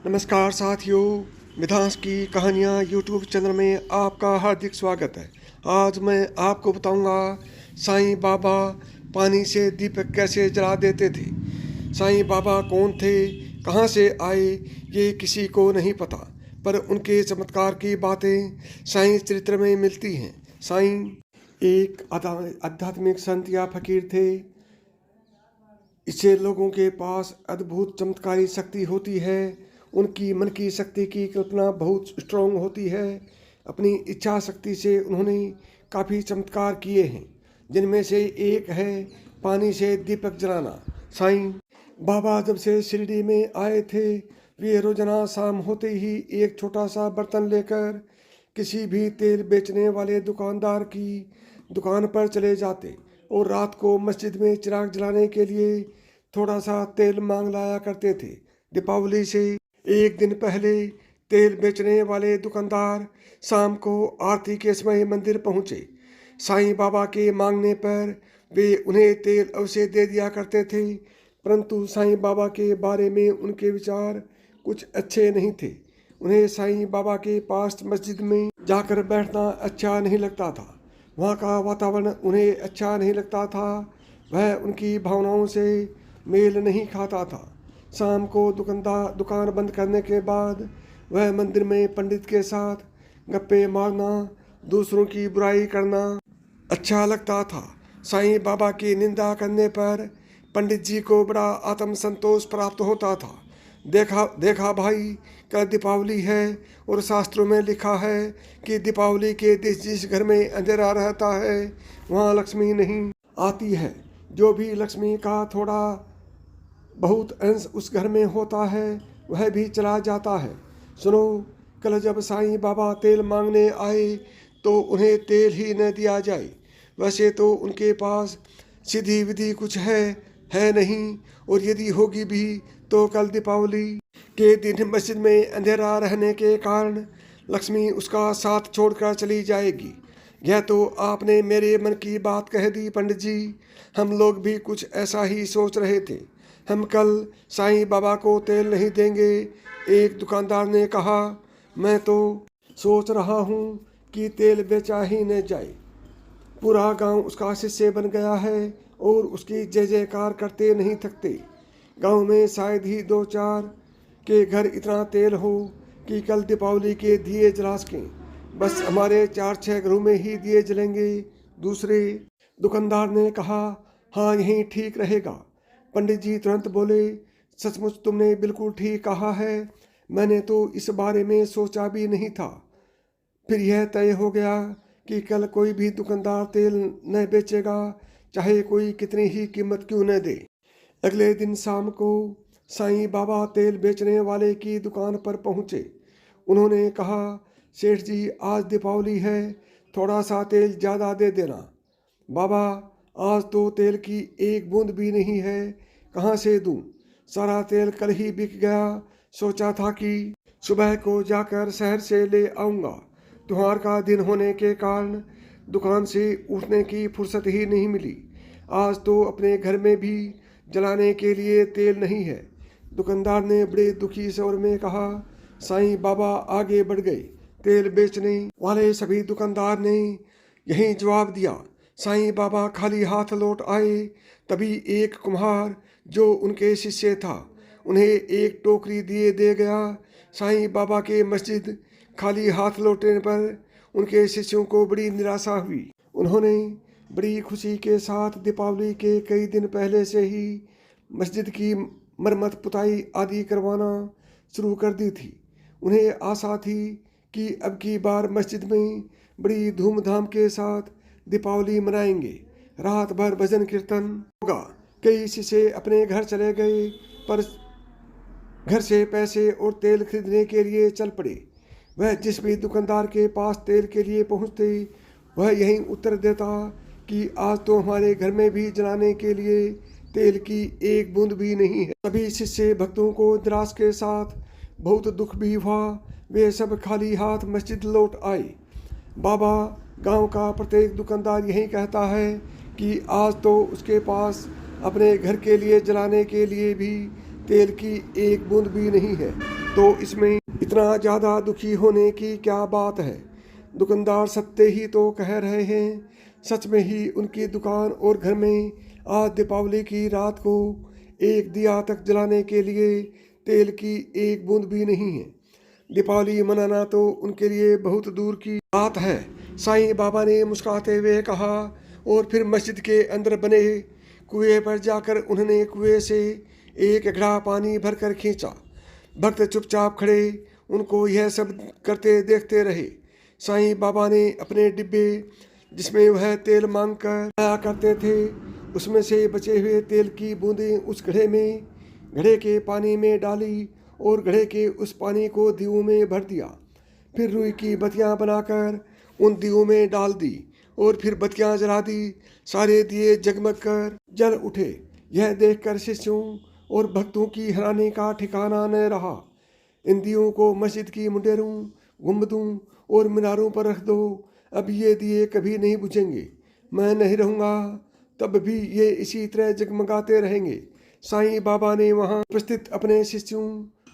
नमस्कार साथियों, मिधांस की कहानियाँ यूट्यूब चैनल में आपका हार्दिक स्वागत है। आज मैं आपको बताऊंगा साईं बाबा पानी से दीपक कैसे जला देते थे। साईं बाबा कौन थे, कहाँ से आए, ये किसी को नहीं पता, पर उनके चमत्कार की बातें साईं चरित्र में मिलती हैं। साईं एक आध्यात्मिक संत या फकीर थे। इससे लोगों के पास अद्भुत चमत्कारी शक्ति होती है। उनकी मन की शक्ति की कल्पना बहुत स्ट्रॉन्ग होती है। अपनी इच्छा शक्ति से उन्होंने काफ़ी चमत्कार किए हैं, जिनमें से एक है पानी से दीपक जलाना। साईं बाबा जब से शिरडी में आए थे, वे रोजाना शाम होते ही एक छोटा सा बर्तन लेकर किसी भी तेल बेचने वाले दुकानदार की दुकान पर चले जाते और रात को मस्जिद में चिराग जलाने के लिए थोड़ा सा तेल मांग लाया करते थे। दीपावली से एक दिन पहले तेल बेचने वाले दुकानदार शाम को आरती के समय मंदिर पहुँचे। साईं बाबा के मांगने पर वे उन्हें तेल अवश्य दे दिया करते थे, परंतु साईं बाबा के बारे में उनके विचार कुछ अच्छे नहीं थे। उन्हें साईं बाबा के पास मस्जिद में जाकर बैठना अच्छा नहीं लगता था। वहाँ का वातावरण उन्हें अच्छा नहीं लगता था। वह उनकी भावनाओं से मेल नहीं खाता था। शाम को दुकान बंद करने के बाद वह मंदिर में पंडित के साथ गप्पे मारना, दूसरों की बुराई करना अच्छा लगता था। साईं बाबा की निंदा करने पर पंडित जी को बड़ा आत्मसंतोष प्राप्त होता था। देखा भाई, कल दीपावली है और शास्त्रों में लिखा है कि दीपावली के जिस घर में अंधेरा रहता है वहाँ लक्ष्मी नहीं आती है। जो भी लक्ष्मी का थोड़ा बहुत अंश उस घर में होता है वह भी चला जाता है। सुनो, कल जब साईं बाबा तेल मांगने आए तो उन्हें तेल ही न दिया जाए। वैसे तो उनके पास सीधी विधि कुछ है नहीं, और यदि होगी भी तो कल दीपावली के दिन मस्जिद में अंधेरा रहने के कारण लक्ष्मी उसका साथ छोड़कर चली जाएगी। यह तो आपने मेरे मन की बात कह दी पंडित जी। हम लोग भी कुछ ऐसा ही सोच रहे थे। हम कल साईं बाबा को तेल नहीं देंगे, एक दुकानदार ने कहा। मैं तो सोच रहा हूँ कि तेल बेचा ही न जाए। पूरा गांव उसका शिष्य बन गया है और उसकी जय जयकार करते नहीं थकते। गांव में शायद ही 2-4 के घर इतना तेल हो कि कल दीपावली के दिए जला सकें। बस हमारे 4-6 घरों में ही दिए जलेंगे। दूसरे दुकानदार ने कहा, हाँ यही ठीक रहेगा। पंडित जी तुरंत बोले, सचमुच तुमने बिल्कुल ठीक कहा है। मैंने तो इस बारे में सोचा भी नहीं था। फिर यह तय हो गया कि कल कोई भी दुकानदार तेल न बेचेगा, चाहे कोई कितनी ही कीमत क्यों न दे। अगले दिन शाम को साईं बाबा तेल बेचने वाले की दुकान पर पहुँचे। उन्होंने कहा, सेठ जी आज दीपावली है, थोड़ा सा तेल ज़्यादा दे देना। बाबा, आज तो तेल की एक बूंद भी नहीं है, कहाँ से दूं? सारा तेल कल ही बिक गया। सोचा था कि सुबह को जाकर शहर से ले आऊँगा। त्योहार का दिन होने के कारण दुकान से उठने की फुर्सत ही नहीं मिली। आज तो अपने घर में भी जलाने के लिए तेल नहीं है। दुकानदार ने बड़े दुखी स्वर में कहा। साईं बाबा आगे बढ़ गए। तेल बेचने वाले सभी दुकानदार ने यही जवाब दिया। साईं बाबा खाली हाथ लौट आए। तभी एक कुम्हार जो उनके शिष्य था, उन्हें एक टोकरी दिए दे गया। साईं बाबा के मस्जिद खाली हाथ लौटने पर उनके शिष्यों को बड़ी निराशा हुई। उन्होंने बड़ी खुशी के साथ दीपावली के कई दिन पहले से ही मस्जिद की मरम्मत पुताई आदि करवाना शुरू कर दी थी। उन्हें आशा थी कि अब की बार मस्जिद में बड़ी धूमधाम के साथ दीपावली मनाएंगे। रात भर भजन कीर्तन होगा। कई शिष्य अपने घर चले गए, पर घर से पैसे और तेल खरीदने के लिए चल पड़े। वह जिस भी दुकानदार के पास तेल के लिए पहुंचते, वह यही उत्तर देता कि आज तो हमारे घर में भी जलाने के लिए तेल की एक बूंद भी नहीं है। सभी शिष्य भक्तों को निराश के साथ बहुत दुख भी हुआ। वे सब खाली हाथ मस्जिद लौट आए। बाबा, गांव का प्रत्येक दुकानदार यही कहता है कि आज तो उसके पास अपने घर के लिए जलाने के लिए भी तेल की एक बूंद भी नहीं है। तो इसमें इतना ज़्यादा दुखी होने की क्या बात है। दुकानदार सत्य ही तो कह रहे हैं। सच में ही उनकी दुकान और घर में आज दीपावली की रात को एक दिया तक जलाने के लिए तेल की एक बूंद भी नहीं है। दीपावली मनाना तो उनके लिए बहुत दूर की बात है। साईं बाबा ने मुस्कुराते हुए कहा और फिर मस्जिद के अंदर बने कुएं पर जाकर उन्होंने कुएं से एक घड़ा पानी भरकर खींचा। भक्त चुपचाप खड़े उनको यह सब करते देखते रहे। साईं बाबा ने अपने डिब्बे जिसमें वह तेल मांग कर आया करते थे उसमें से बचे हुए तेल की बूंदें उस घड़े के पानी में डाली और घड़े के उस पानी को दीवों में भर दिया। फिर रुई की बत्तियां बनाकर उन दीवों में डाल दी और फिर बत्तियां जला दी। सारे दिए जगमग कर जल उठे। यह देखकर शिष्यों और भक्तों की हैरानी का ठिकाना न रहा। इन दियों को मस्जिद की मुंडेरों, गुंबदों और मीनारों पर रख दो, अब ये दिए कभी नहीं बुझेंगे। मैं नहीं रहूँगा तब भी ये इसी तरह जगमगाते रहेंगे। साईं बाबा ने वहाँ उपस्थित अपने शिष्यों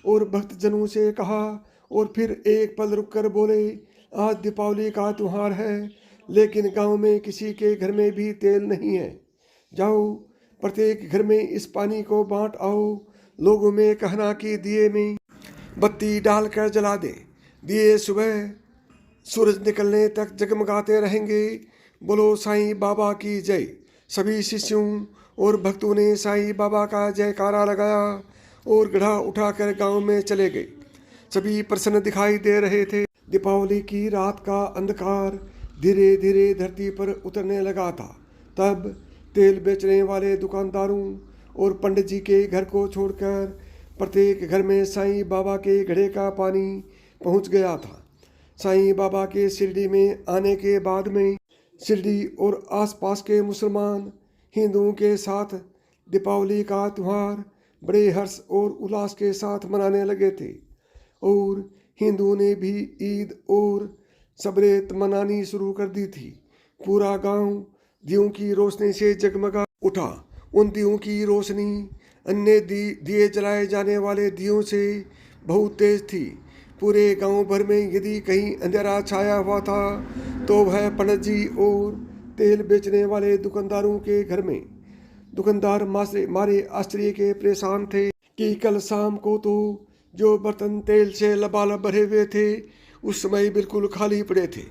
और भक्तजनों से कहा और फिर एक पल रुककर बोले, आज दीपावली का त्योहार है, लेकिन गांव में किसी के घर में भी तेल नहीं है। जाओ प्रत्येक घर में इस पानी को बांट आओ। लोगों में कहना कि दिए में बत्ती डालकर जला दें। दिए सुबह सूरज निकलने तक जगमगाते रहेंगे। बोलो साईं बाबा की जय। सभी शिष्यों और भक्तों ने साईं बाबा का जयकारा लगाया और घड़ा उठाकर गांव में चले गए। सभी प्रसन्न दिखाई दे रहे थे। दीपावली की रात का अंधकार धीरे धीरे धरती पर उतरने लगा था। तब तेल बेचने वाले दुकानदारों और पंडित जी के घर को छोड़कर प्रत्येक घर में साईं बाबा के घड़े का पानी पहुंच गया था। साईं बाबा के शिरडी में आने के बाद में शिरडी और आसपास के मुसलमान हिंदुओं के साथ दीपावली का त्यौहार बड़े हर्ष और उल्लास के साथ मनाने लगे थे और हिंदुओं ने भी ईद और सबरेत मनानी शुरू कर दी थी। पूरा गांव दियों की रोशनी से जगमगा उठा। उन दियों की रोशनी अन्य दिए जलाए जाने वाले दियों से बहुत तेज थी। पूरे गांव भर में यदि कहीं अंधेरा छाया हुआ था तो वह पंडित जी और तेल बेचने वाले दुकानदारों के घर में। दुकानदार मारे आश्चर्य के परेशान थे कि कल शाम को तो जो बर्तन तेल से लबालब भरे हुए थे उस समय बिल्कुल खाली पड़े थे,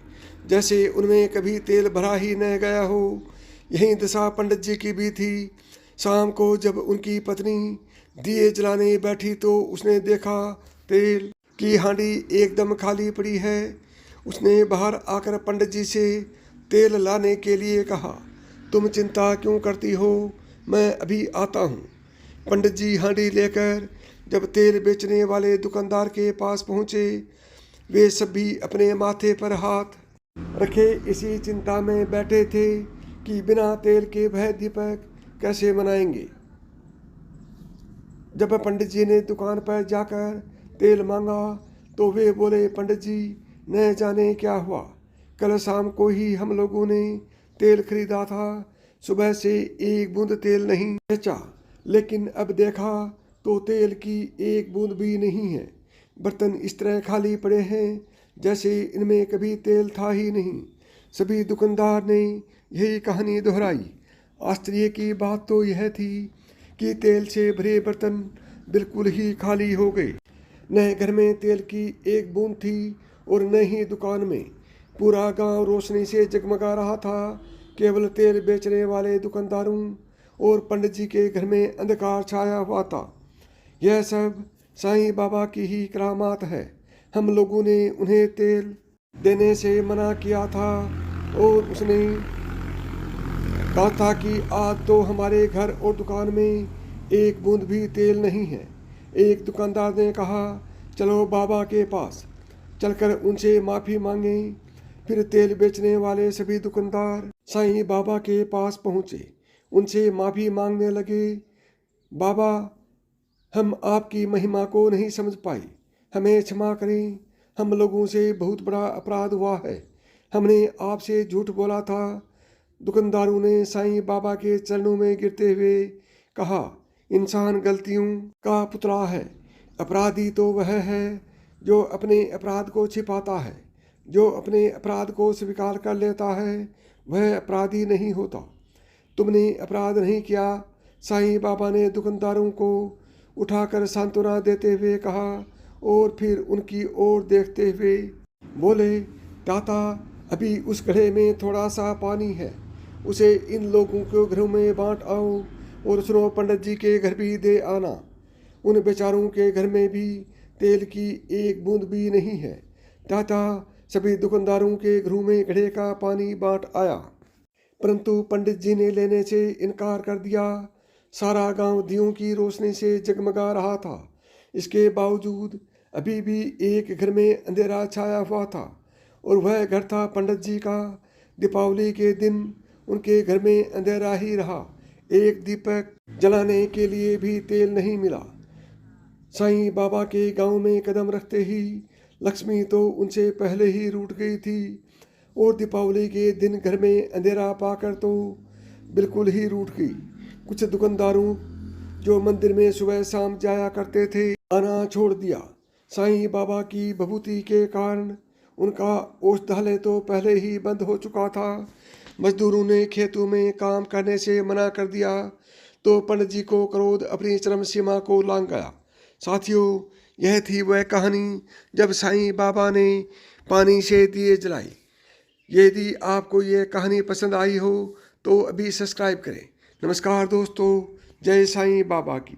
जैसे उनमें कभी तेल भरा ही न गया हो। यही दशा पंडित जी की भी थी। शाम को जब उनकी पत्नी दिए जलाने बैठी तो उसने देखा तेल की हांडी एकदम खाली पड़ी है। उसने बाहर आकर पंडित जी से तेल लाने के लिए कहा, तुम चिंता क्यों करती हो, मैं अभी आता हूँ। पंडित जी हांडी लेकर जब तेल बेचने वाले दुकानदार के पास पहुँचे, वे सभी अपने माथे पर हाथ रखे इसी चिंता में बैठे थे कि बिना तेल के वह दीपक कैसे मनाएंगे। जब पंडित जी ने दुकान पर जाकर तेल मांगा तो वे बोले, पंडित जी न जाने क्या हुआ, कल शाम को ही हम लोगों ने तेल खरीदा था, सुबह से एक बूंद तेल नहीं बेचा, लेकिन अब देखा तो तेल की एक बूंद भी नहीं है। बर्तन इस तरह खाली पड़े हैं जैसे इनमें कभी तेल था ही नहीं। सभी दुकानदार ने यही कहानी दोहराई। आश्चर्य की बात तो यह थी कि तेल से भरे बर्तन बिल्कुल ही खाली हो गए। न घर में तेल की एक बूंद थी और न ही दुकान में। पूरा गांव रोशनी से जगमगा रहा था। केवल तेल बेचने वाले दुकानदारों और पंडित जी के घर में अंधकार छाया हुआ था। यह सब साईं बाबा की ही करामात है। हम लोगों ने उन्हें तेल देने से मना किया था और उसने कहा था कि आज तो हमारे घर और दुकान में एक बूंद भी तेल नहीं है। एक दुकानदार ने कहा, चलो बाबा के पास चलकर उनसे माफ़ी मांगें। फिर तेल बेचने वाले सभी दुकानदार साईं बाबा के पास पहुँचे, उनसे माफ़ी मांगने लगे। बाबा, हम आपकी महिमा को नहीं समझ पाए, हमें क्षमा करें, हम लोगों से बहुत बड़ा अपराध हुआ है, हमने आपसे झूठ बोला था। दुकानदारों ने साईं बाबा के चरणों में गिरते हुए कहा, इंसान गलतियों का पुतला है, अपराधी तो वह है जो अपने अपराध को छिपाता है। जो अपने अपराध को स्वीकार कर लेता है वह अपराधी नहीं होता। तुमने अपराध नहीं किया, साईं बाबा ने दुकानदारों को उठाकर सांत्वना देते हुए कहा और फिर उनकी ओर देखते हुए बोले, दाता अभी उस घड़े में थोड़ा सा पानी है, उसे इन लोगों के घरों में बांट आओ और सुनो पंडित जी के घर भी दे आना। उन बेचारों के घर में भी तेल की एक बूंद भी नहीं है। दाता सभी दुकानदारों के घरों में घड़े का पानी बांट आया, परंतु पंडित जी ने लेने से इनकार कर दिया। सारा गांव दियों की रोशनी से जगमगा रहा था। इसके बावजूद अभी भी एक घर में अंधेरा छाया हुआ था और वह घर था पंडित जी का। दीपावली के दिन उनके घर में अंधेरा ही रहा। एक दीपक जलाने के लिए भी तेल नहीं मिला। साईं बाबा के गांव में कदम रखते ही लक्ष्मी तो उनसे पहले ही रूठ गई थी और दीपावली के दिन घर में अंधेरा पाकर तो बिल्कुल ही रूठ गई। कुछ दुकानदारों जो मंदिर में सुबह शाम जाया करते थे आना छोड़ दिया। साईं बाबा की भभूति के कारण उनका औषधालय तो पहले ही बंद हो चुका था। मजदूरों ने खेतों में काम करने से मना कर दिया तो पंडित जी को क्रोध अपनी चरम सीमा को लांघ गया। साथियों, यह थी वह कहानी जब साईं बाबा ने पानी से दिए जलाए। यदि आपको यह कहानी पसंद आई हो तो अभी सब्सक्राइब करें। नमस्कार दोस्तों, जय साईं बाबा की।